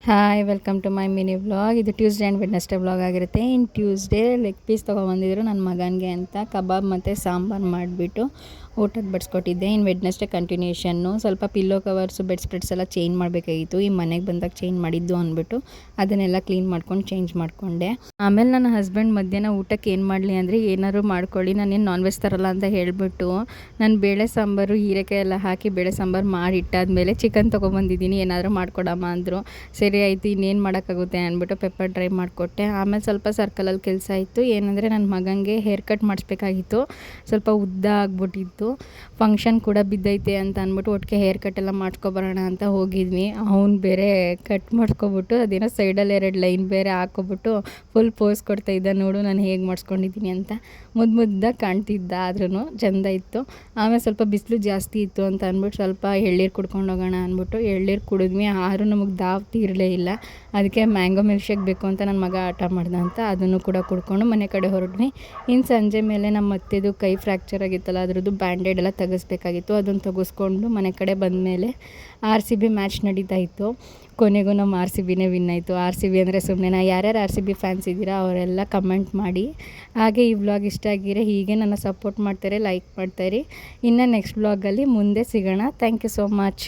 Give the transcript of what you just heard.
Hi welcome to my mini vlog. ಇದು Tuesday and Wednesday vlog ಆಗಿರುತ್ತೆ. ಇನ್ನು Tuesday leg piece ತೊಗೊಬಂದಿದ್ರು ನನ್ನ ಮಗನಿಗೆ ಅಂತ ಕಬಾಬ್ ಮತ್ತು ಸಾಂಬಾರು ಮಾಡಿಬಿಟ್ಟು ಊಟಕ್ಕೆ ಬಡಿಸ್ಕೊಟ್ಟಿದ್ದೆ. ಇನ್ನು ವೆಡ್ನೆಸ್ಡೇ ಕಂಟಿನ್ಯೂಷನ್ನು ಸ್ವಲ್ಪ ಪಿಲ್ಲೋ ಕವರ್ಸು ಬೆಡ್ ಸ್ಪ್ರೆಡ್ಸ್ ಎಲ್ಲ ಚೇಂಜ್ ಮಾಡಬೇಕಾಗಿತ್ತು. ಈ ಮನೆಗೆ ಬಂದಾಗ ಚೇಂಜ್ ಮಾಡಿದ್ದು ಅಂದ್ಬಿಟ್ಟು ಅದನ್ನೆಲ್ಲ ಕ್ಲೀನ್ ಮಾಡ್ಕೊಂಡು ಚೇಂಜ್ ಮಾಡಿಕೊಂಡೆ. ಆಮೇಲೆ ನನ್ನ ಹಸ್ಬೆಂಡ್ ಮಧ್ಯಾಹ್ನ ಊಟಕ್ಕೆ ಏನು ಮಾಡಲಿ ಅಂದರೆ ಏನಾದ್ರು ಮಾಡ್ಕೊಳ್ಳಿ, ನಾನೇನು ನಾನ್ ವೆಜ್ ತರಲ್ಲ ಅಂತ ಹೇಳಿಬಿಟ್ಟು ನಾನು ಬೇಳೆ ಸಾಂಬಾರು ಹೀರೆಕಾಯಿ ಎಲ್ಲ ಹಾಕಿ ಬೇಳೆ ಸಾಂಬಾರು ಮಾಡಿಟ್ಟಾದ್ಮೇಲೆ ಚಿಕನ್ ತೊಗೊಬಂದಿದ್ದೀನಿ, ಏನಾದರೂ ಮಾಡ್ಕೊಡಮ್ಮ ಅಂದರು. ಸರಿ ಆಯಿತು, ಇನ್ನೇನು ಮಾಡೋಕ್ಕಾಗುತ್ತೆ ಅಂದ್ಬಿಟ್ಟು ಪೆಪ್ಪರ್ ಡ್ರೈ ಮಾಡಿಕೊಟ್ಟೆ. ಆಮೇಲೆ ಸ್ವಲ್ಪ ಸರ್ಕಲಲ್ಲಿ ಕೆಲಸ ಇತ್ತು. ಏನಂದರೆ ನನ್ನ ಮಗನಿಗೆ ಹೇರ್ ಕಟ್ ಮಾಡಿಸ್ಬೇಕಾಗಿತ್ತು, ಸ್ವಲ್ಪ ಉದ್ದ ಆಗ್ಬಿಟ್ಟಿತ್ತು. ಫಂಕ್ಷನ್ ಕೂಡ ಬಿದ್ದೈತೆ ಅಂತ ಅಂದ್ಬಿಟ್ಟು ಒಟ್ಟಿಗೆ ಹೇರ್ ಕಟ್ ಎಲ್ಲ ಮಾಡ್ಕೊಬರೋಣ ಅಂತ ಹೋಗಿದ್ವಿ. ಅವ್ನು ಬೇರೆ ಕಟ್ ಮಾಡ್ಕೊಬಿಟ್ಟು ಅದೇನೋ ಸೈಡಲ್ಲಿ 2 ಲೈನ್ ಬೇರೆ ಹಾಕ್ಕೊಬಿಟ್ಟು ಫುಲ್ ಪೋಸ್ ಕೊಡ್ತಾಯಿದ್ದ, ನೋಡು ನಾನು ಹೇಗೆ ಮಾಡಿಸ್ಕೊಂಡಿದ್ದೀನಿ ಅಂತ. ಮುದ್ದಾಗಿ ಕಾಣ್ತಿದ್ದ, ಆದ್ರೂ ಚೆಂದ ಇತ್ತು. ಆಮೇಲೆ ಸ್ವಲ್ಪ ಬಿಸಿಲು ಜಾಸ್ತಿ ಇತ್ತು ಅಂತ ಅಂದ್ಬಿಟ್ಟು ಸ್ವಲ್ಪ ಎಳ್ನೀರು ಕುಡ್ಕೊಂಡು ಹೋಗೋಣ ಅಂದ್ಬಿಟ್ಟು ಎಳ್ನೀರು ಕುಡಿದ್ವಿ. ಆದ್ರೂ ನಮಗೆ ದಾವ್ ತೀರಲೇ ಇಲ್ಲ. ಅದಕ್ಕೆ ಮ್ಯಾಂಗೋ ಮಿಲ್ಕ್ ಶೇಕ್ ಬೇಕು ಅಂತ ನನ್ನ ಮಗ ಆಟ ಮಾಡ್ದ ಅಂತ ಅದನ್ನು ಕೂಡ ಕುಡ್ಕೊಂಡು ಮನೆ ಕಡೆ ಹೊರಟ್ವಿ. ಇನ್ನು ಸಂಜೆ ಮೇಲೆ ನಮ್ಮ ಅತ್ತೆದು ಕೈ ಫ್ರ್ಯಾಕ್ಚರ್ ಆಗಿತ್ತಲ್ಲ, ಅದ್ರದ್ದು ಬ್ಯಾಂಡೇಡ್ ಎಲ್ಲ ತೆಗೆಸ್ಬೇಕಾಗಿತ್ತು. ಅದನ್ನು ತೆಗೆಸ್ಕೊಂಡು ಮನೆ ಕಡೆ ಬಂದಮೇಲೆ RCB ಮ್ಯಾಚ್ ನಡೀತಾ ಇತ್ತು. ಕೊನೆಗೂ ನಮ್ಮ RCBನೇ ವಿನ್ ಆಯಿತು. RCB ಅಂದರೆ ಸುಮ್ಮನೆ, ಯಾರ್ಯಾರು RCB ಫ್ಯಾನ್ಸ್ ಇದ್ದೀರಾ ಅವರೆಲ್ಲ ಕಮೆಂಟ್ ಮಾಡಿ. ಹಾಗೆ ಈ ವ್ಲಾಗ್ ಇಷ್ಟ ಆಗಿರೆ ಹೀಗೆ ನನ್ನ ಸಪೋರ್ಟ್ ಮಾಡ್ತಾರೆ, ಲೈಕ್ ಮಾಡ್ತಾಯಿರಿ. ಇನ್ನು ನೆಕ್ಸ್ಟ್ ವ್ಲಾಗಲ್ಲಿ ಮುಂದೆ ಸಿಗೋಣ. Thank you so much.